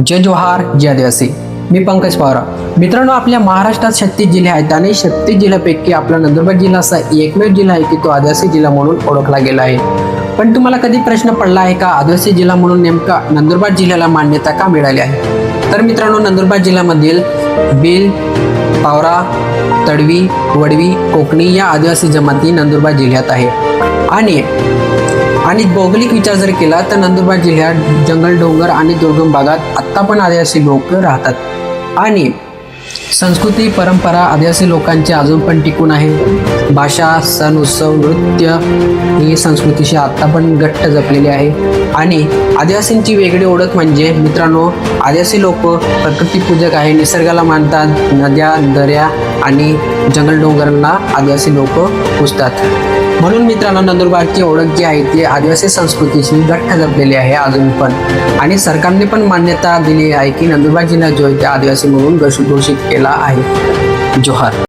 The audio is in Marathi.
जय जोहार जय आदिवासी. मी पंकज पवार. मित्रांनो, आपल्या महाराष्ट्रात 36 जिल्हे आहेत आणि 36 जिल्ह्यापैकी आपला नंदुरबार जिल्हा असा एकमेव जिल्हा आहे की तो आदिवासी जिल्हा म्हणून ओळखला गेला आहे. पण तुम्हाला कधी प्रश्न पडला आहे का, आदिवासी जिल्हा म्हणून नेमका नंदुरबार जिल्ह्याला मान्यता का मिळाली आहे? तर मित्रांनो, नंदुरबार जिल्ह्यामधील भिल, पावरा, तडवी, वडवी, कोकणी या आदिवासी जमाती नंदुरबार जिल्ह्यात आहे. आणि भौगोलिक विचार जर केला तर नंदुरबार जिल्ह्यात जंगल, डोंगर आणि दुर्गम भागात आत्ता पण आदिवासी लोक राहतात. आणि संस्कृती, परंपरा आदिवासी लोकांची अजून पण टिकून आहे. भाषा, सण, उत्सव, नृत्य ही संस्कृतीशी आत्ता पण घट्ट जपलेली आहे. आणि आदिवासींची वेगळी ओळख म्हणजे मित्रांनो, आदिवासी लोक प्रकृतीपूजक आहे, निसर्गाला मानतात. नद्या, दऱ्या आणि जंगल, डोंगरांना आदिवासी लोक पुजतात. म्हणून मित्रांनो, नंदुरबारची ओळख जी आहे ती आदिवासी संस्कृतीशी घट्ट जपलेली आहे अजून पण. आणि सरकारने पण मान्यता दिली आहे की नंदुरबार जिल्हा जो आहे ते आदिवासी म्हणून घोषित केला आहे. जोहार.